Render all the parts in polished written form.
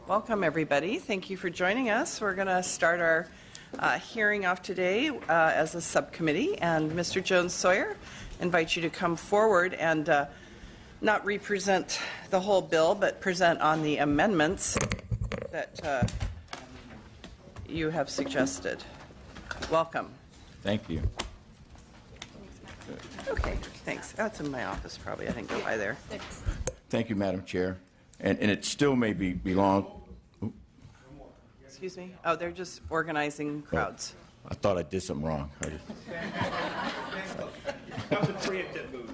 Welcome, everybody. Thank you for joining us. We're going to start our hearing off today as a subcommittee, and Mr. Jones-Sawyer invites you to come forward and not represent the whole bill, but present on the amendments that you have suggested. Welcome. Thank you. Okay, thanks. That's in my office, probably. I didn't go by there. Thank you, Madam Chair. And it still may belong. Excuse me? Oh, they're just organizing crowds. Oh, I thought I did something wrong. That was a preemptive move.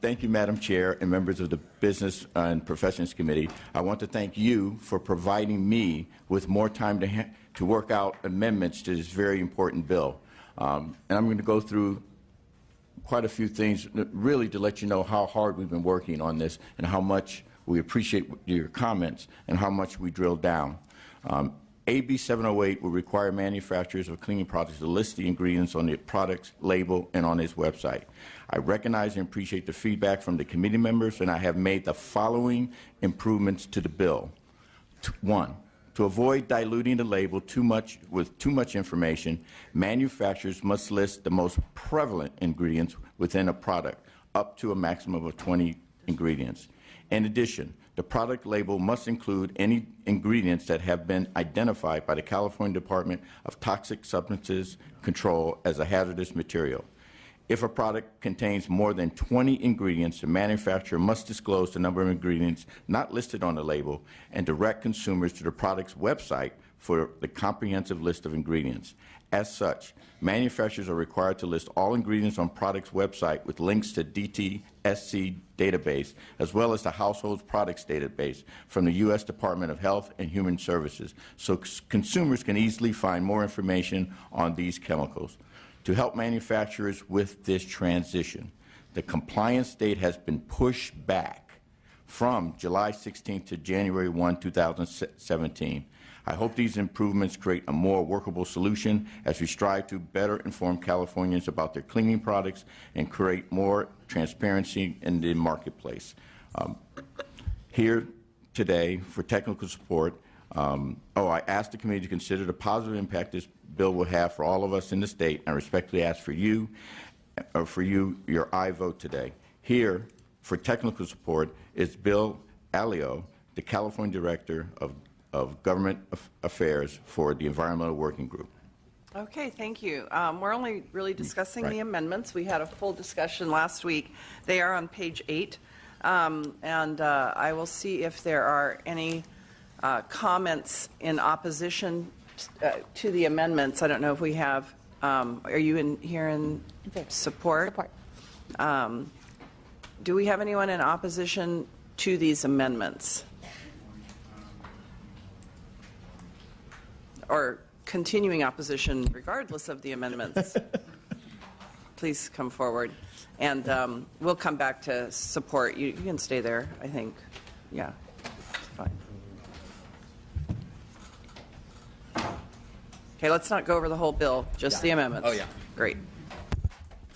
Thank you, Madam Chair and members of the Business and Professions Committee. I want to thank you for providing me with more time to work out amendments to this very important bill. And I'm going to go through quite a few things really to let you know how hard we've been working on this and how much we appreciate your comments and how much we drill down. AB 708 will require manufacturers of cleaning products to list the ingredients on the product's label and on its website. I recognize and appreciate the feedback from the committee members, and I have made the following improvements to the bill. 1. To avoid diluting the label with too much information, manufacturers must list the most prevalent ingredients within a product, up to a maximum of 20 ingredients. In addition, the product label must include any ingredients that have been identified by the California Department of Toxic Substances Control as a hazardous material. If a product contains more than 20 ingredients, the manufacturer must disclose the number of ingredients not listed on the label and direct consumers to the product's website for the comprehensive list of ingredients. As such, manufacturers are required to list all ingredients on products' website with links to DTSC database, as well as the Household Products database from the U.S. Department of Health and Human Services, so consumers can easily find more information on these chemicals. To help manufacturers with this transition, the compliance date has been pushed back from July 16 to January 1, 2017. I hope these improvements create a more workable solution as we strive to better inform Californians about their cleaning products and create more transparency in the marketplace. Here today for technical support, I asked the committee to consider the positive impact this bill will have for all of us in the state, and respectfully ask for you, your aye vote today. Here for technical support is Bill Alio, the California Director of Government Affairs for the Environmental Working Group. Okay, thank you. We're only really discussing the amendments. We had a full discussion last week. They are on page 8, and I will see if there are any comments in opposition to the amendments. I don't know if we have. Are you here in support? Support. Do we have anyone in opposition to these amendments? Or continuing opposition regardless of the amendments? Please come forward. And we'll come back to support. You can stay there, I think. Yeah, fine. Okay, let's not go over the whole bill, just the amendments. Oh, yeah. Great.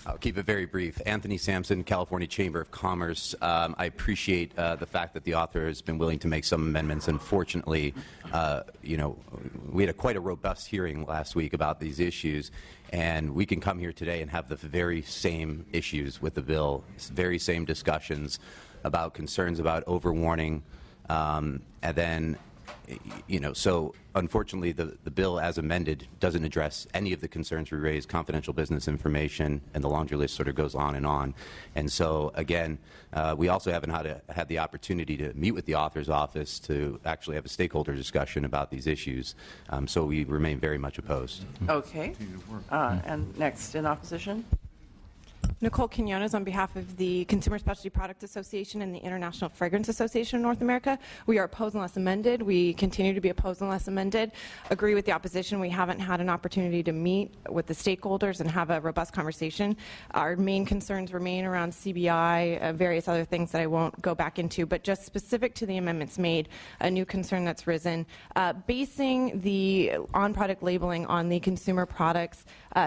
I'll keep it very brief. Anthony Sampson, California Chamber of Commerce. I appreciate the fact that the author has been willing to make some amendments. Unfortunately, we had quite a robust hearing last week about these issues, and we can come here today and have the very same issues with the bill, very same discussions about concerns about overwarning, and then so unfortunately the bill as amended doesn't address any of the concerns we raised, confidential business information, and the laundry list sort of goes on. And so again, we also haven't had the opportunity to meet with the author's office to actually have a stakeholder discussion about these issues. So we remain very much opposed. Okay. And next in opposition? Nicole Quinones on behalf of the Consumer Specialty Products Association and the International Fragrance Association of North America. We are opposed unless amended. We continue to be opposed unless amended. Agree with the opposition. We haven't had an opportunity to meet with the stakeholders and have a robust conversation. Our main concerns remain around CBI, various other things that I won't go back into, but just specific to the amendments made, a new concern that's risen. Basing the on-product labeling on the consumer products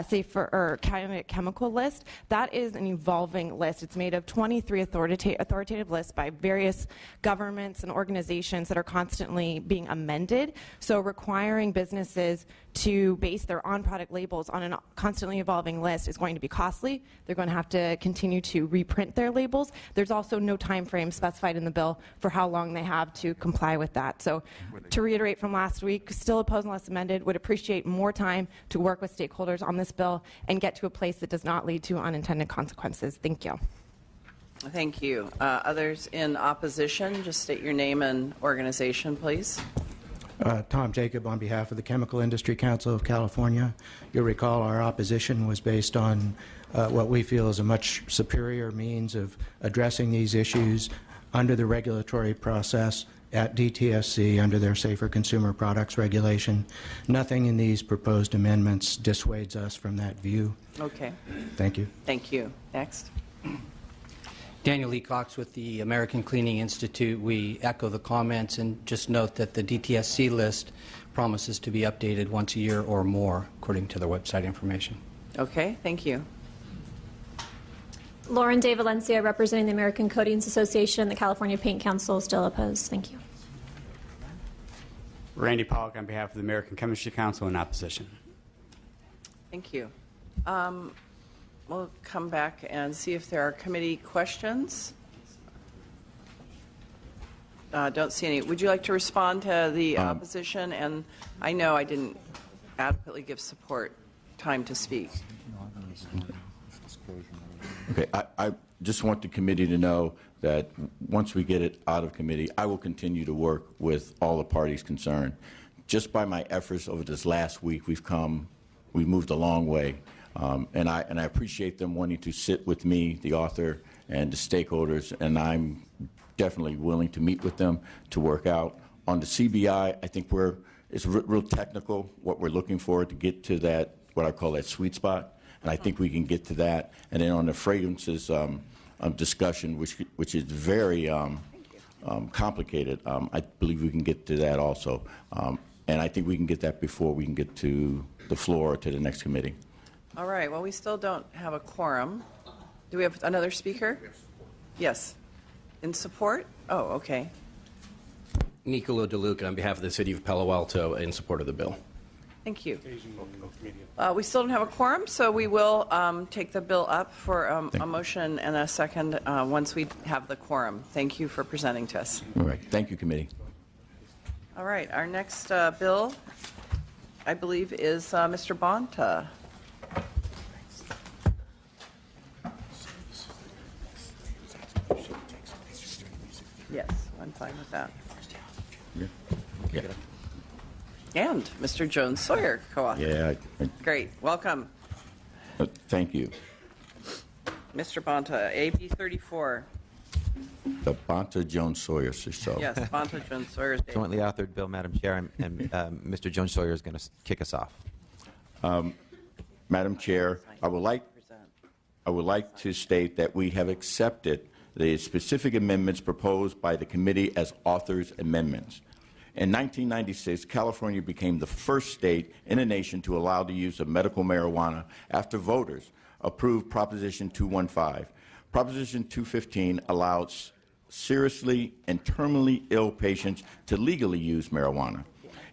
safe for or chemical list, that is an evolving list. It's made of 23 authoritative lists by various governments and organizations that are constantly being amended. So requiring businesses to base their on-product labels on a constantly evolving list is going to be costly. They're going to have to continue to reprint their labels. There's also no time frame specified in the bill for how long they have to comply with that. So to reiterate from last week, still oppose unless amended, would appreciate more time to work with stakeholders on this bill and get to a place that does not lead to unintended consequences. Thank you. Thank you. Others in opposition, just state your name and organization, please. Tom Jacob on behalf of the Chemical Industry Council of California. You'll recall our opposition was based on what we feel is a much superior means of addressing these issues under the regulatory process at DTSC under their Safer Consumer Products regulation. Nothing in these proposed amendments dissuades us from that view. Okay. Thank you. Thank you. Next. Daniel Lee Cox with the American Cleaning Institute. We echo the comments and just note that the DTSC list promises to be updated once a year or more, according to their website information. Okay. Thank you. Lauren De Valencia, representing the American Coatings Association and the California Paint Council, still opposed. Thank you. Randy Pollock on behalf of the American Chemistry Council in opposition. Thank you. We'll come back and see if there are committee questions. Don't see any. Would you like to respond to the opposition? And I know I didn't adequately give support time to speak. Okay, I just want the committee to know that once we get it out of committee, I will continue to work with all the parties concerned. Just by my efforts over this last week, we've moved a long way. And I appreciate them wanting to sit with me, the author, and the stakeholders, and I'm definitely willing to meet with them to work out. On the CBI, I think it's real technical, what we're looking for to get to that, what I call that sweet spot, and I think we can get to that. And then on the fragrances discussion, which is very complicated, I believe we can get to that also. And I think we can get that before we can get to the floor or to the next committee. All right. Well, we still don't have a quorum. Do we have another speaker? Yes. In support? Oh, okay. Nicolo DeLuca on behalf of the City of Palo Alto in support of the bill. Thank you. We still don't have a quorum, so we will take the bill up for a motion and a second once we have the quorum. Thank you for presenting to us. All right. Thank you, committee. All right. Our next bill, I believe, is Mr. Bonta. Yes, I'm fine with that. Yeah. And Mr. Jones Sawyer, co-author. Yeah. Great. Welcome. Thank you. Mr. Bonta, AB 34. The Bonta Jones Sawyer yourself. Yes, Bonta Jones Sawyer's AB. Jointly authored bill, Madam Chair, and Mr. Jones Sawyer is going to kick us off. Madam Chair, I would like to state that we have accepted the specific amendments proposed by the committee as authors' amendments. In 1996, California became the first state in the nation to allow the use of medical marijuana after voters approved Proposition 215. Proposition 215 allows seriously and terminally ill patients to legally use marijuana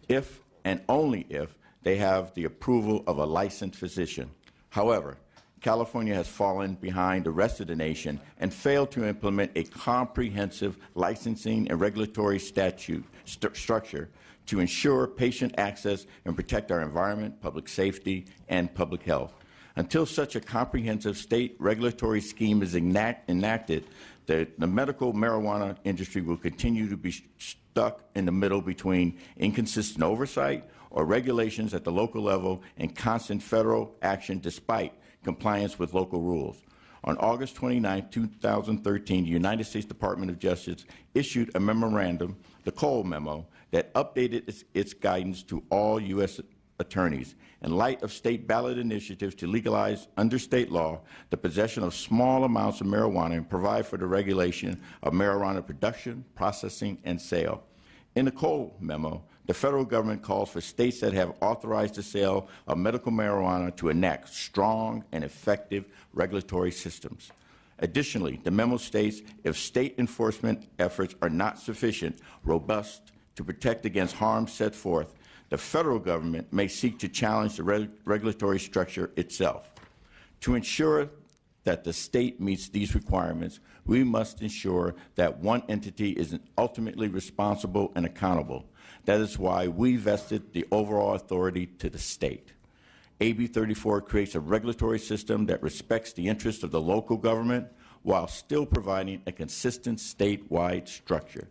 if and only if they have the approval of a licensed physician. However, California has fallen behind the rest of the nation and failed to implement a comprehensive licensing and regulatory structure to ensure patient access and protect our environment, public safety, and public health. Until such a comprehensive state regulatory scheme is enacted, the medical marijuana industry will continue to be stuck in the middle between inconsistent oversight or regulations at the local level and constant federal action despite compliance with local rules. On August 29, 2013, the United States Department of Justice issued a memorandum, the Cole Memo, that updated its guidance to all U.S. attorneys in light of state ballot initiatives to legalize under state law the possession of small amounts of marijuana and provide for the regulation of marijuana production, processing, and sale. In the Cole Memo, The federal government calls for states that have authorized the sale of medical marijuana to enact strong and effective regulatory systems. Additionally, the memo states if state enforcement efforts are not sufficient, robust to protect against harm set forth, the federal government may seek to challenge the regulatory structure itself. To ensure that the state meets these requirements, we must ensure that one entity is ultimately responsible and accountable. That is why we vested the overall authority to the state. AB 34 creates a regulatory system that respects the interests of the local government while still providing a consistent statewide structure.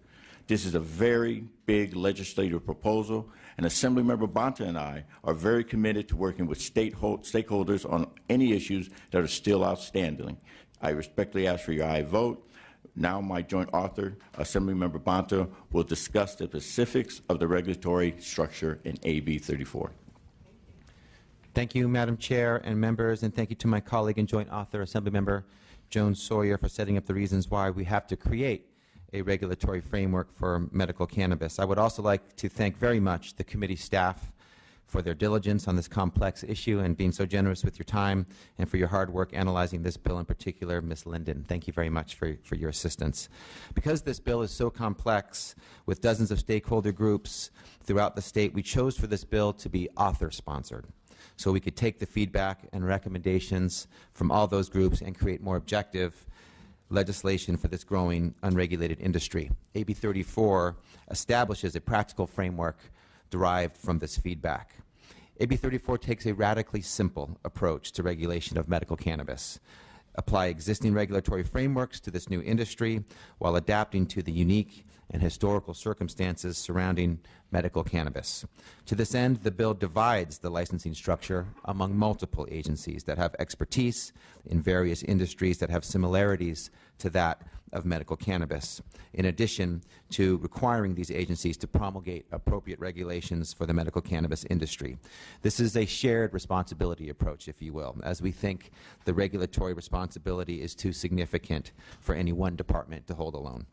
This is a very big legislative proposal, and Assemblymember Bonta and I are very committed to working with stakeholders on any issues that are still outstanding. I respectfully ask for your aye vote. Now my joint author, Assemblymember Bonta, will discuss the specifics of the regulatory structure in AB 34. Thank you, Madam Chair and members, and thank you to my colleague and joint author, Assemblymember Joan Sawyer, for setting up the reasons why we have to create a regulatory framework for medical cannabis. I would also like to thank very much the committee staff for their diligence on this complex issue and being so generous with your time, and for your hard work analyzing this bill in particular. Ms. Linden, thank you very much for your assistance. Because this bill is so complex, with dozens of stakeholder groups throughout the state, we chose for this bill to be author-sponsored, so we could take the feedback and recommendations from all those groups and create more objective legislation for this growing unregulated industry. AB 34 establishes a practical framework derived from this feedback. AB 34 takes a radically simple approach to regulation of medical cannabis. Apply existing regulatory frameworks to this new industry while adapting to the unique and historical circumstances surrounding medical cannabis. To this end, the bill divides the licensing structure among multiple agencies that have expertise in various industries that have similarities to that of medical cannabis, in addition to requiring these agencies to promulgate appropriate regulations for the medical cannabis industry. This is a shared responsibility approach, if you will, as we think the regulatory responsibility is too significant for any one department to hold alone.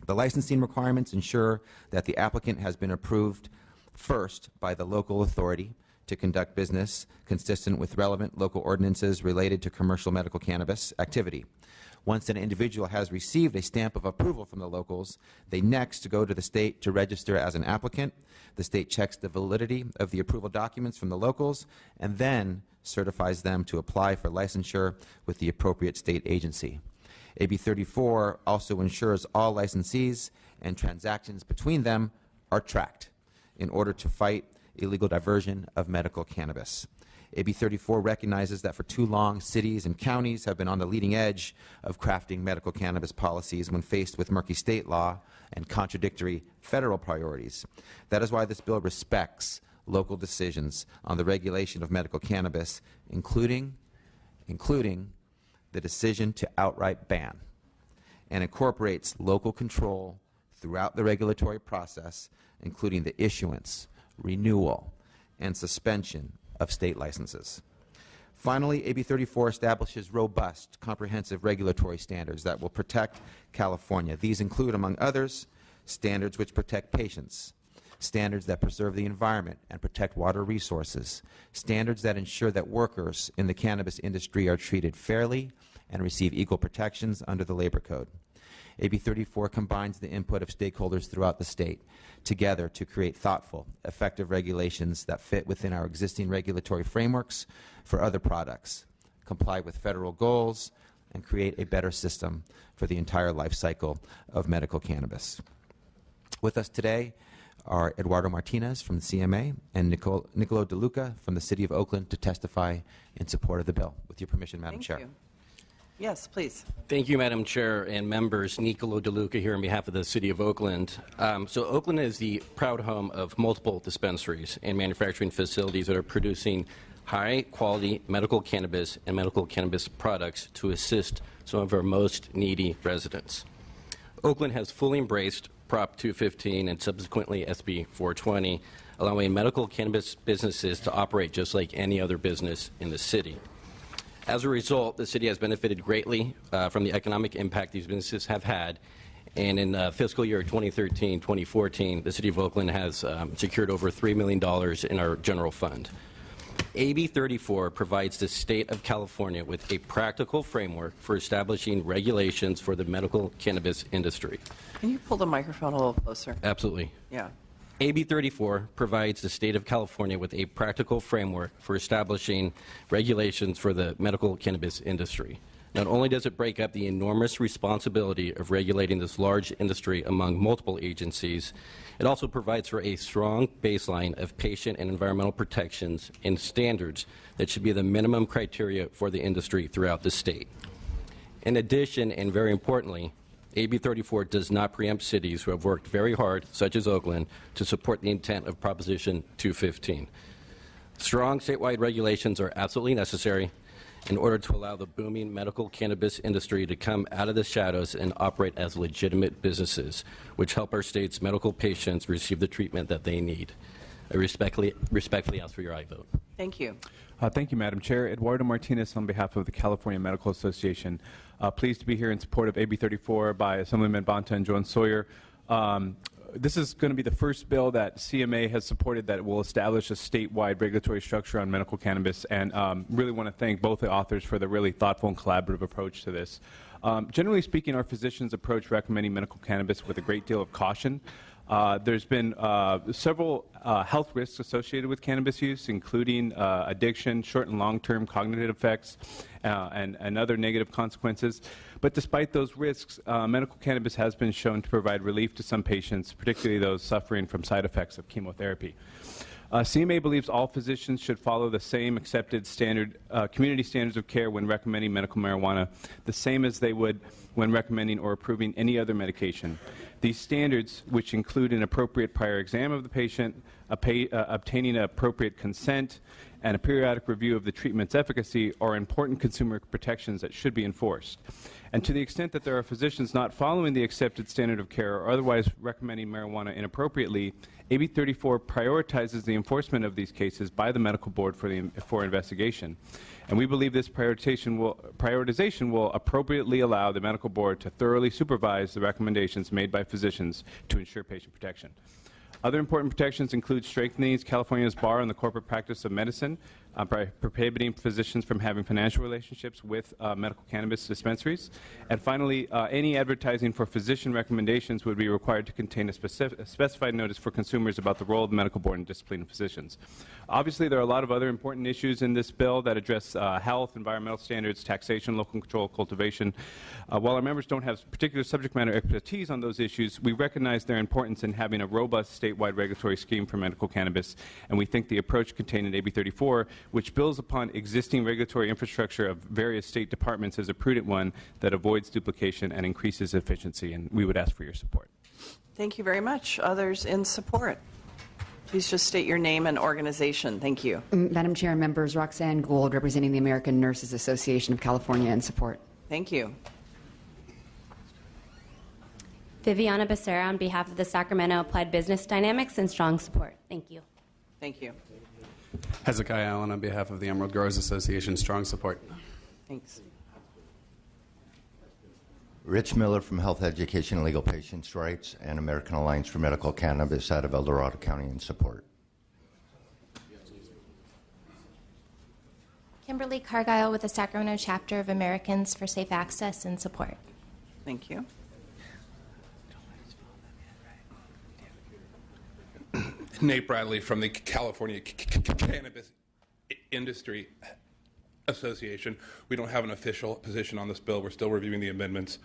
The licensing requirements ensure that the applicant has been approved first by the local authority to conduct business consistent with relevant local ordinances related to commercial medical cannabis activity. Once an individual has received a stamp of approval from the locals, they next go to the state to register as an applicant. The state checks the validity of the approval documents from the locals and then certifies them to apply for licensure with the appropriate state agency. AB 34 also ensures all licensees and transactions between them are tracked in order to fight illegal diversion of medical cannabis. AB 34 recognizes that for too long, cities and counties have been on the leading edge of crafting medical cannabis policies when faced with murky state law and contradictory federal priorities. That is why this bill respects local decisions on the regulation of medical cannabis, including the decision to outright ban, and incorporates local control throughout the regulatory process, including the issuance, renewal, and suspension of state licenses. Finally, AB 34 establishes robust, comprehensive regulatory standards that will protect California. These include, among others, standards which protect patients, standards that preserve the environment and protect water resources, standards that ensure that workers in the cannabis industry are treated fairly and receive equal protections under the Labor Code. AB 34 combines the input of stakeholders throughout the state together to create thoughtful, effective regulations that fit within our existing regulatory frameworks for other products, comply with federal goals, and create a better system for the entire life cycle of medical cannabis. With us today are Eduardo Martinez from the CMA and Nicolo DeLuca from the City of Oakland to testify in support of the bill. With your permission, Madam Chair. Thank you. Yes, please. Thank you, Madam Chair and members. Nicolo DeLuca here on behalf of the City of Oakland. So Oakland is the proud home of multiple dispensaries and manufacturing facilities that are producing high-quality medical cannabis and medical cannabis products to assist some of our most needy residents. Oakland has fully embraced Prop 215 and subsequently SB 420, allowing medical cannabis businesses to operate just like any other business in the city. As a result, the city has benefited greatly from the economic impact these businesses have had, And in fiscal year 2013-2014, the City of Oakland has secured over $3 million in our general fund. AB 34 provides the state of California with a practical framework for establishing regulations for the medical cannabis industry. Can you pull the microphone a little closer? Absolutely. Yeah. AB 34 provides the state of California with a practical framework for establishing regulations for the medical cannabis industry. Not only does it break up the enormous responsibility of regulating this large industry among multiple agencies, it also provides for a strong baseline of patient and environmental protections and standards that should be the minimum criteria for the industry throughout the state. In addition, and very importantly, AB 34 does not preempt cities who have worked very hard, such as Oakland, to support the intent of Proposition 215. Strong statewide regulations are absolutely necessary in order to allow the booming medical cannabis industry to come out of the shadows and operate as legitimate businesses, which help our state's medical patients receive the treatment that they need. I respectfully ask for your aye vote. Thank you. Thank you, Madam Chair. Eduardo Martinez on behalf of the California Medical Association. Pleased to be here in support of AB 34 by Assemblyman Bonta and Joan Sawyer. This is going to be the first bill that CMA has supported that will establish a statewide regulatory structure on medical cannabis, and really want to thank both the authors for the really thoughtful and collaborative approach to this. Generally speaking, our physicians approach recommending medical cannabis with a great deal of caution. There's been several health risks associated with cannabis use, including addiction, short and long-term cognitive effects, and other negative consequences. But despite those risks, medical cannabis has been shown to provide relief to some patients, particularly those suffering from side effects of chemotherapy. CMA believes all physicians should follow the same accepted standard, community standards of care when recommending medical marijuana, the same as they would when recommending or approving any other medication. These standards, which include an appropriate prior exam of the patient, obtaining appropriate consent, and a periodic review of the treatment's efficacy, are important consumer protections that should be enforced. And to the extent that there are physicians not following the accepted standard of care or otherwise recommending marijuana inappropriately, AB 34 prioritizes the enforcement of these cases by the medical board for investigation. And we believe this prioritization will appropriately allow the medical board to thoroughly supervise the recommendations made by physicians to ensure patient protection. Other important protections include strengthening California's bar on the corporate practice of medicine by prohibiting physicians from having financial relationships with medical cannabis dispensaries. And finally, any advertising for physician recommendations would be required to contain a specified notice for consumers about the role of the medical board in disciplining physicians. Obviously, there are a lot of other important issues in this bill that address health, environmental standards, taxation, local control, cultivation. While our members don't have particular subject matter expertise on those issues, we recognize their importance in having a robust statewide regulatory scheme for medical cannabis, and we think the approach contained in AB 34, which builds upon existing regulatory infrastructure of various state departments, is a prudent one that avoids duplication and increases efficiency, and we would ask for your support. Thank you very much. Others in support? Please just state your name and organization. Thank you. Madam Chair and members, Roxanne Gould, representing the American Nurses Association of California, in support. Thank you. Viviana Becerra on behalf of the Sacramento Applied Business Dynamics, in strong support. Thank you. Thank you. Hezekiah Allen on behalf of the Emerald Growers Association, strong support. Thanks. Rich Miller from Health Education and Legal Patients' Rights and American Alliance for Medical Cannabis out of El Dorado County, in support. Kimberly Cargile with the Sacramento chapter of Americans for Safe Access, in support. Thank you. Nate Bradley from the California Cannabis Industry Association. We don't have an official position on this bill. We're still reviewing the amendments.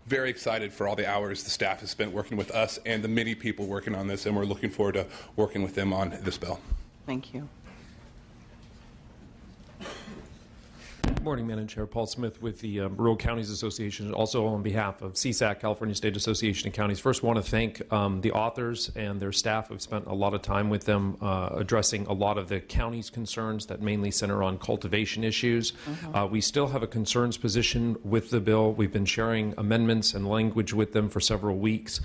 Very excited for all the hours the staff has spent working with us and the many people working on this, and we're looking forward to working with them on this bill. Thank you. Good morning, Madam Chair. Paul Smith with the Rural Counties Association, also on behalf of CSAC, California State Association of Counties. First, want to thank the authors and their staff. I've spent a lot of time with them addressing a lot of the county's concerns that mainly center on cultivation issues. We still have a concerns position with the bill. We've been sharing amendments and language with them for several weeks.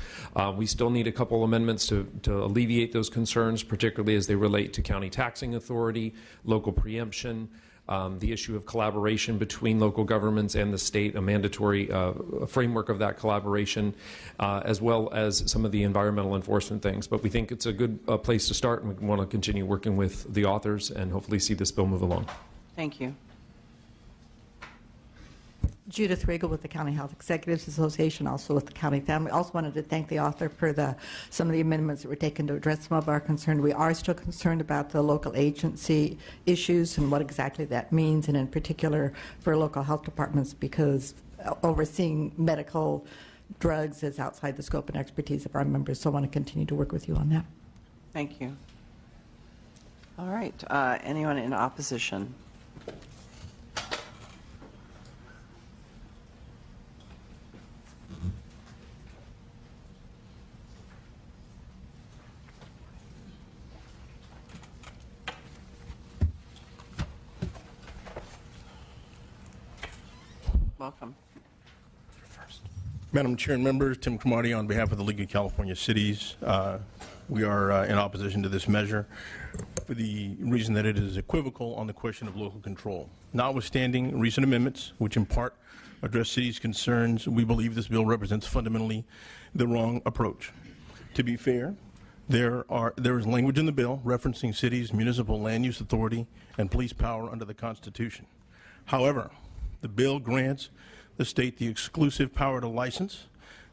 We still need a couple amendments to alleviate those concerns, particularly as they relate to county taxing authority, local preemption, the issue of collaboration between local governments and the state, a mandatory framework of that collaboration, as well as some of the environmental enforcement things. But we think it's a good place to start, and we want to continue working with the authors and hopefully see this bill move along. Thank you. Judith Regal with the County Health Executives Association, also with the county family. Also wanted to thank the author for some of the amendments that were taken to address some of our concern. We are still concerned about the local agency issues and what exactly that means, and in particular for local health departments, because overseeing medical drugs is outside the scope and expertise of our members. So I want to continue to work with you on that. Thank you. All right. Anyone in opposition? Welcome. Madam Chair and members, Tim Cromartie on behalf of the League of California Cities. We are in opposition to this measure for the reason that it is equivocal on the question of local control. Notwithstanding recent amendments, which in part address cities' concerns, we believe this bill represents fundamentally the wrong approach. To be fair, there is language in the bill referencing cities' municipal land use authority and police power under the Constitution. However, the bill grants the state the exclusive power to license.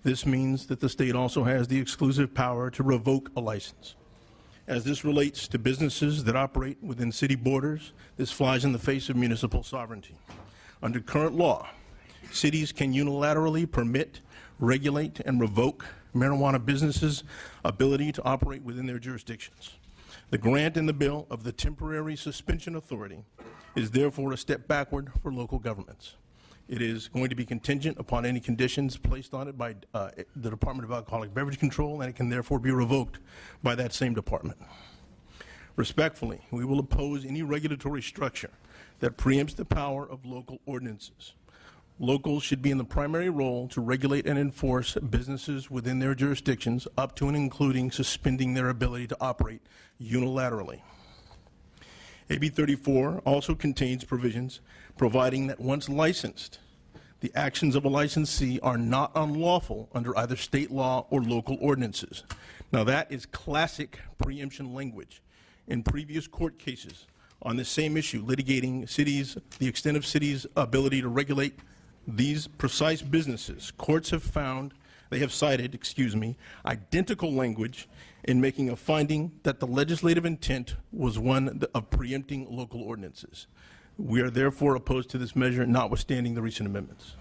This means that the state also has the exclusive power to revoke a license. As this relates to businesses that operate within city borders, this flies in the face of municipal sovereignty. Under current law, cities can unilaterally permit, regulate, and revoke marijuana businesses' ability to operate within their jurisdictions. The grant in the bill of the temporary suspension authority is therefore a step backward for local governments. It is going to be contingent upon any conditions placed on it by the Department of Alcoholic Beverage Control, and it can therefore be revoked by that same department. Respectfully, we will oppose any regulatory structure that preempts the power of local ordinances. Locals should be in the primary role to regulate and enforce businesses within their jurisdictions, up to and including suspending their ability to operate unilaterally. AB 34 also contains provisions providing that once licensed, the actions of a licensee are not unlawful under either state law or local ordinances. Now that is classic preemption language. In previous court cases on the same issue, litigating cities, the extent of cities' ability to regulate these precise businesses, courts have found, they have cited, identical language in making a finding that the legislative intent was one of preempting local ordinances. We are therefore opposed to this measure, notwithstanding the recent amendments.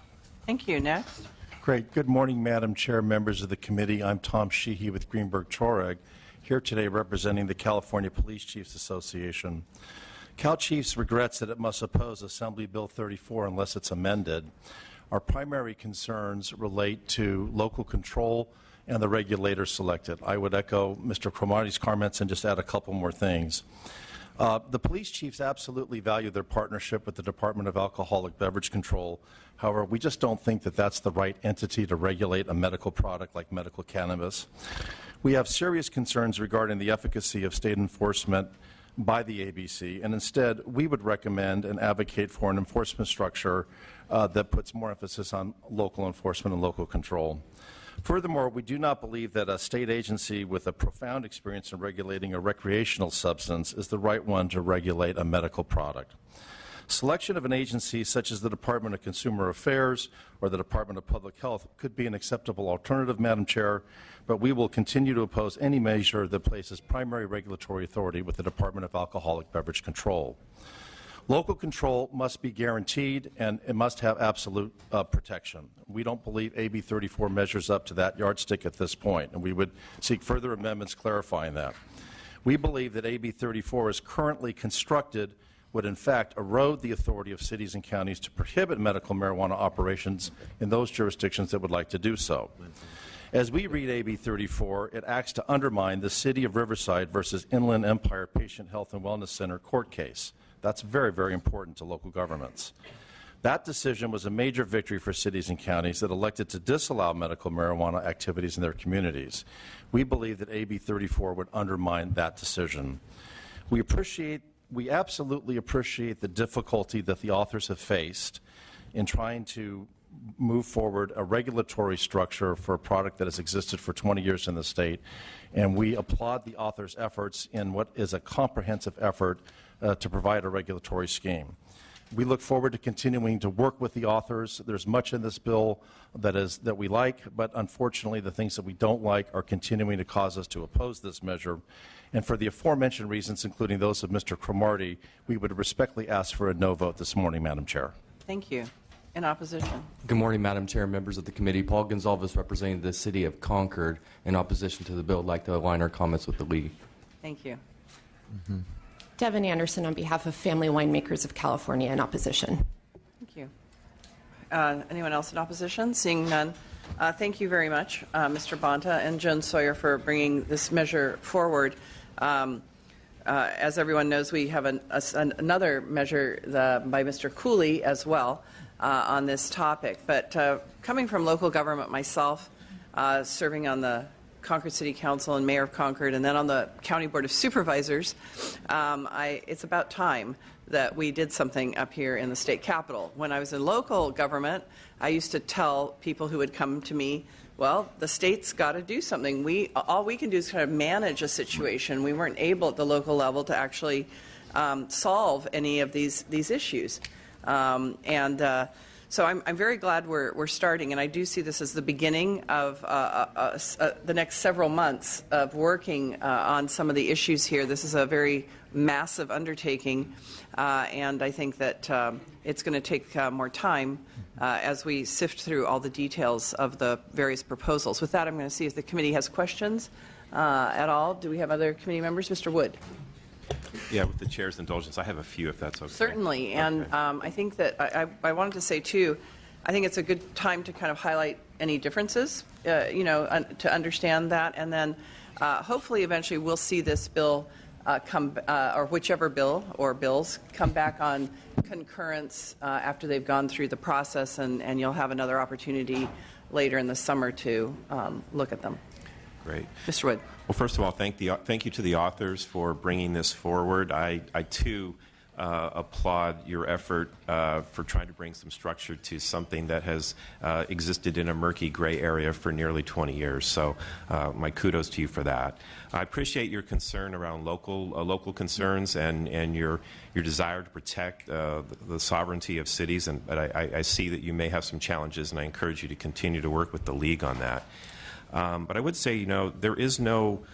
Thank you. Next. Great. Good morning, Madam Chair, members of the committee. I'm Tom Sheehy with Greenberg-Traurig, here today representing the California Police Chiefs Association. Cal Chiefs regrets that it must oppose Assembly Bill 34 unless it's amended. Our primary concerns relate to local control and the regulator selected. I would echo Mr. Cromartie's comments and just add a couple more things. The police chiefs absolutely value their partnership with the Department of Alcoholic Beverage Control. However, we just don't think that that's the right entity to regulate a medical product like medical cannabis. We have serious concerns regarding the efficacy of state enforcement by the ABC, and instead we would recommend and advocate for an enforcement structure that puts more emphasis on local enforcement and local control. Furthermore, we do not believe that a state agency with a profound experience in regulating a recreational substance is the right one to regulate a medical product. Selection of an agency such as the Department of Consumer Affairs or the Department of Public Health could be an acceptable alternative, Madam Chair, but we will continue to oppose any measure that places primary regulatory authority with the Department of Alcoholic Beverage Control. Local control must be guaranteed, and it must have absolute protection. We don't believe AB 34 measures up to that yardstick at this point, and we would seek further amendments clarifying that. We believe that AB 34 as currently constructed would in fact erode the authority of cities and counties to prohibit medical marijuana operations in those jurisdictions that would like to do so. As we read AB 34, it acts to undermine the City of Riverside versus Inland Empire Patient Health and Wellness Center court case. That's very, very important to local governments. That decision was a major victory for cities and counties that elected to disallow medical marijuana activities in their communities. We believe that AB 34 would undermine that decision. We appreciate we absolutely appreciate the difficulty that the authors have faced in trying to move forward a regulatory structure for a product that has existed for 20 years in the state, and we applaud the authors' efforts in what is a comprehensive effort to provide a regulatory scheme. We look forward to continuing to work with the authors. There's much in this bill that we like, but unfortunately the things that we don't like are continuing to cause us to oppose this measure. And for the aforementioned reasons, including those of Mr. Cromartie, we would respectfully ask for a no vote this morning, Madam Chair. Thank you. In opposition. Good morning, Madam Chair, members of the committee. Paul Gonzalez, representing the City of Concord. In opposition to the bill, I'd like to align our comments with the League. Thank you. Devin Anderson on behalf of Family Winemakers of California in opposition. Thank you. Anyone else in opposition? Seeing none. Thank you very much, Mr. Bonta and Joan Sawyer, for bringing this measure forward. As everyone knows, we have another measure by Mr. Cooley as well on this topic. But coming from local government myself, serving on the Concord City Council and Mayor of Concord, and then on the County Board of Supervisors, it's about time that we did something up here in the state capitol. When I was in local government, I used to tell people who would come to me, well, the state's got to do something. All we can do is kind of manage a situation. We weren't able at the local level to actually solve any of these issues. So I'm very glad we're starting, and I do see this as the beginning of the next several months of working on some of the issues here. This is a very massive undertaking, and I think that it's going to take more time as we sift through all the details of the various proposals. With that, I'm going to see if the committee has questions at all. Do we have other committee members? Mr. Wood. Yeah, with the chair's indulgence, I have a few, if that's okay. Certainly, and I think that I wanted to say too, I think it's a good time to kind of highlight any differences, to understand that, and then hopefully eventually we'll see this bill or whichever bill or bills come back on concurrence after they've gone through the process, and you'll have another opportunity later in the summer to look at them. Great. Mr. Wood. Well, first of all, thank you to the authors for bringing this forward. I too, applaud your effort for trying to bring some structure to something that has existed in a murky gray area for nearly 20 years. So my kudos to you for that. I appreciate your concern around local concerns and your desire to protect the sovereignty of cities. But I see that you may have some challenges, and I encourage you to continue to work with the League on that. But I would say, there is no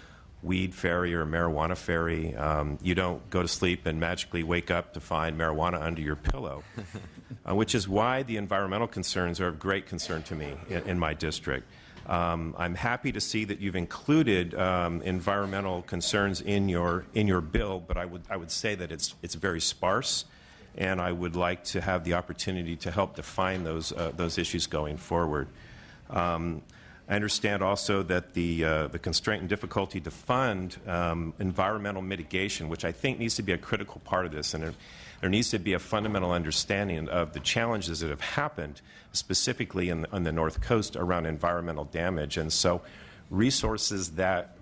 weed fairy or marijuana fairy. You don't go to sleep and magically wake up to find marijuana under your pillow, which is why the environmental concerns are of great concern to me in my district. I'm happy to see that you've included environmental concerns in your bill, but I would say that it's very sparse, and I would like to have the opportunity to help define those issues going forward. I understand also that the constraint and difficulty to fund environmental mitigation, which I think needs to be a critical part of this, and there needs to be a fundamental understanding of the challenges that have happened, specifically on the North Coast around environmental damage. And so resources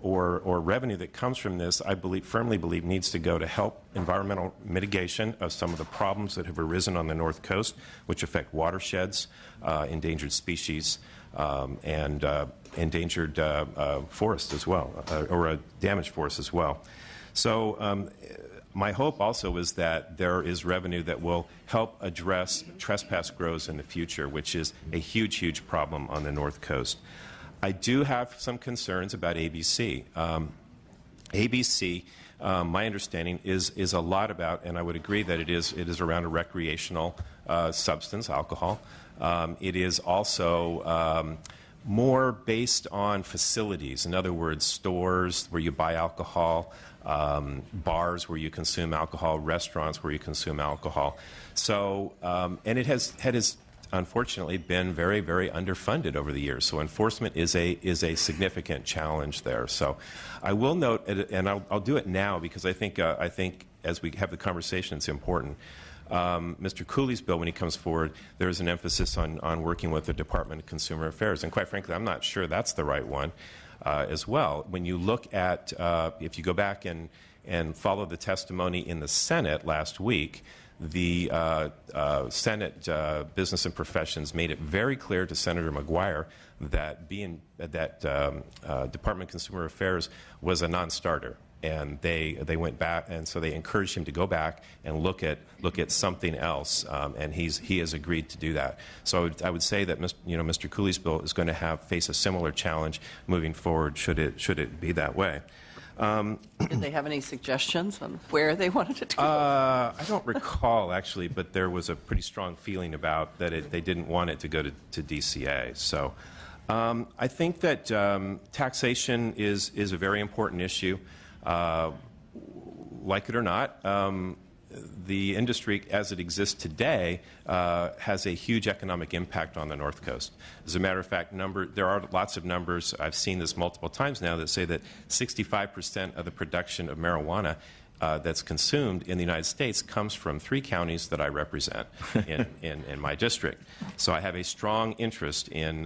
or revenue that comes from this, I firmly believe needs to go to help environmental mitigation of some of the problems that have arisen on the North Coast, which affect watersheds, endangered species, and endangered forests as well, or damaged forests as well. So my hope also is that there is revenue that will help address trespass grows in the future, which is a huge, huge problem on the North Coast. I do have some concerns about ABC. ABC, my understanding, is a lot about, and I would agree that it is around a recreational substance, alcohol. It is also more based on facilities. In other words, stores where you buy alcohol, bars where you consume alcohol, restaurants where you consume alcohol. So, and it has unfortunately been very, very underfunded over the years. So enforcement is a significant challenge there. So I will note, and I'll do it now because I think as we have the conversation, it's important. Mr. Cooley's bill, when he comes forward, there's an emphasis on working with the Department of Consumer Affairs. And quite frankly, I'm not sure that's the right one as well. When you look at, if you go back and and follow the testimony in the Senate last week, the Senate Business and Professions made it very clear to Senator McGuire that Department of Consumer Affairs was a non-starter, and they went back, and so they encouraged him to go back and look at something else, and he has agreed to do that. So I would say that Mr. Cooley's bill is going to face a similar challenge moving forward, should it be that way. Did they have any suggestions on where they wanted it to go? I don't recall, actually, but there was a pretty strong feeling about that they didn't want it to go to DCA. So I think that taxation is a very important issue. Like it or not, the industry as it exists today has a huge economic impact on the North Coast. As a matter of fact, there are lots of numbers, I've seen this multiple times now, that say that 65% of the production of marijuana that's consumed in the United States comes from 3 counties that I represent in my district. So I have a strong interest in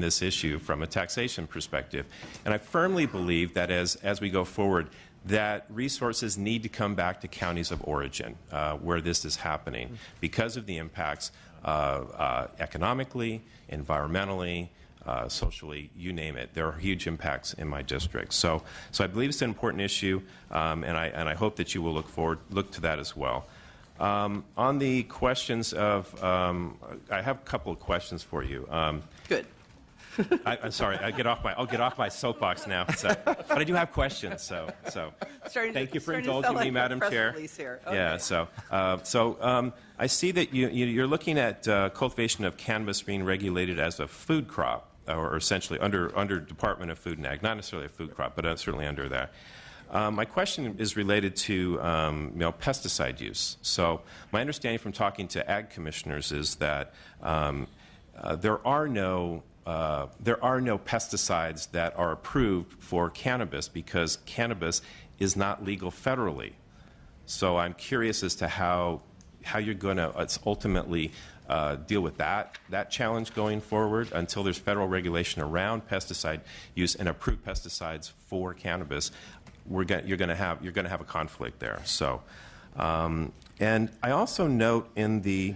this issue from a taxation perspective. And I firmly believe that as we go forward, that resources need to come back to counties of origin where this is happening because of the impacts economically, environmentally, socially, you name it. There are huge impacts in my district. So I believe it's an important issue, and I hope that you will look to that as well. On the questions of, I have a couple of questions for you. Good. I'm sorry. I'll get off my soapbox now. But I do have questions. So thank you for indulging me, Madam Chair. Okay. Yeah. So I see that you're looking at cultivation of cannabis being regulated as a food crop, or essentially under Department of Food and Ag, not necessarily a food crop, but certainly under that. My question is related to pesticide use. So my understanding from talking to ag commissioners is that there are no pesticides that are approved for cannabis because cannabis is not legal federally. So I'm curious as to how you're going to ultimately deal with that challenge going forward until there's federal regulation around pesticide use and approved pesticides for cannabis. You're going to have a conflict there. So, and I also note in the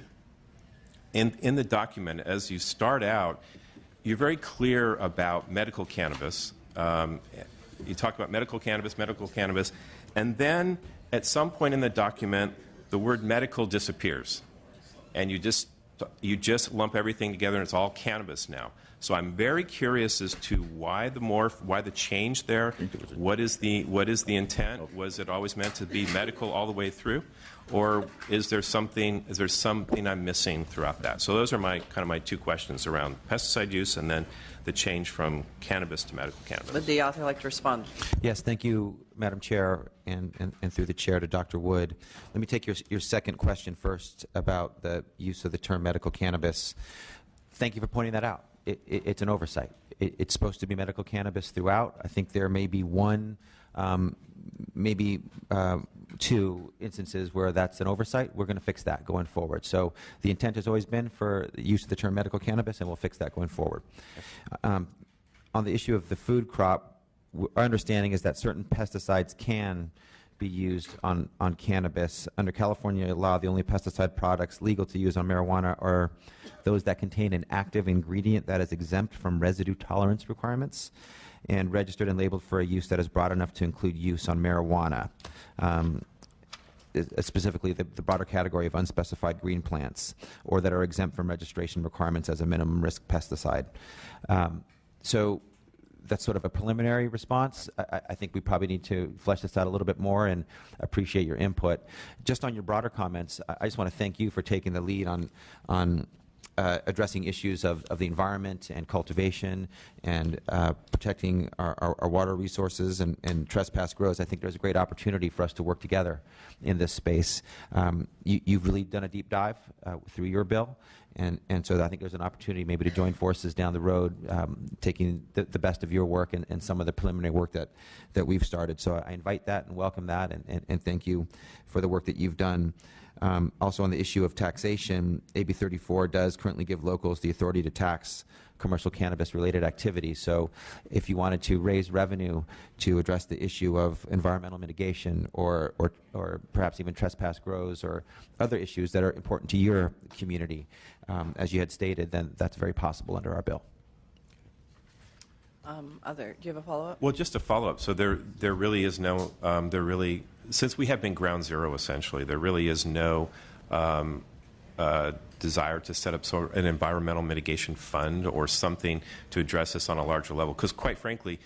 document as you start out, you're very clear about medical cannabis. You talk about medical cannabis, and then at some point in the document, the word medical disappears, and you just lump everything together, and it's all cannabis now. So I'm very curious as to why the morph, why the change there. What is the intent? Was it always meant to be medical all the way through, or is there something I'm missing throughout that? So those are my 2 questions around pesticide use and then the change from cannabis to medical cannabis. Would the author like to respond? Yes, thank you, Madam Chair, and through the chair to Dr. Wood. Let me take your second question first about the use of the term medical cannabis. Thank you for pointing that out. It's an oversight. It's supposed to be medical cannabis throughout. I think there may be one, maybe 2 instances where that's an oversight. We're going to fix that going forward. So the intent has always been for the use of the term medical cannabis, and we'll fix that going forward. On the issue of the food crop, our understanding is that certain pesticides can be used on cannabis. Under California law, the only pesticide products legal to use on marijuana are those that contain an active ingredient that is exempt from residue tolerance requirements and registered and labeled for a use that is broad enough to include use on marijuana, specifically the broader category of unspecified green plants, or that are exempt from registration requirements as a minimum risk pesticide. So that's sort of a preliminary response. I think we probably need to flesh this out a little bit more and appreciate your input. Just on your broader comments, I just want to thank you for taking the lead on addressing issues of the environment and cultivation and protecting our water resources and trespass grows. I think there's a great opportunity for us to work together in this space. You've really done a deep dive through your bill, and so I think there's an opportunity maybe to join forces down the road, taking the best of your work and some of the preliminary work that we've started. So I invite that and welcome that, and thank you for the work that you've done. Also on the issue of taxation, AB 34 does currently give locals the authority to tax commercial cannabis-related activities. So if you wanted to raise revenue to address the issue of environmental mitigation or perhaps even trespass grows or other issues that are important to your community, as you had stated, then that's very possible under our bill. Do you have a follow-up? Well, just a follow-up. So there really is no, since we have been ground zero essentially, there really is no desire to set up sort of an environmental mitigation fund or something to address this on a larger level. Because quite frankly,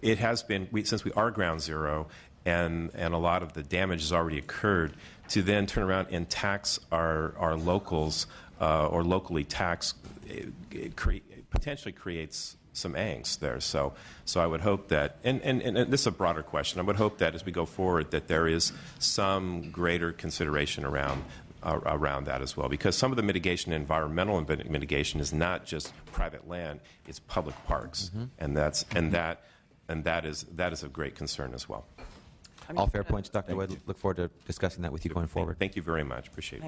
it has been, since we are ground zero and a lot of the damage has already occurred, to then turn around and tax our locals or locally tax, potentially creates some angst there. So I would hope that, and this is a broader question, I would hope that as we go forward that there is some greater consideration around that as well, because some of the mitigation, environmental mitigation, is not just private land; it's public parks, and that is of great concern as well. All fair points, Dr. Wood. Look forward to discussing that with you going forward. Thank you very much. Appreciate it.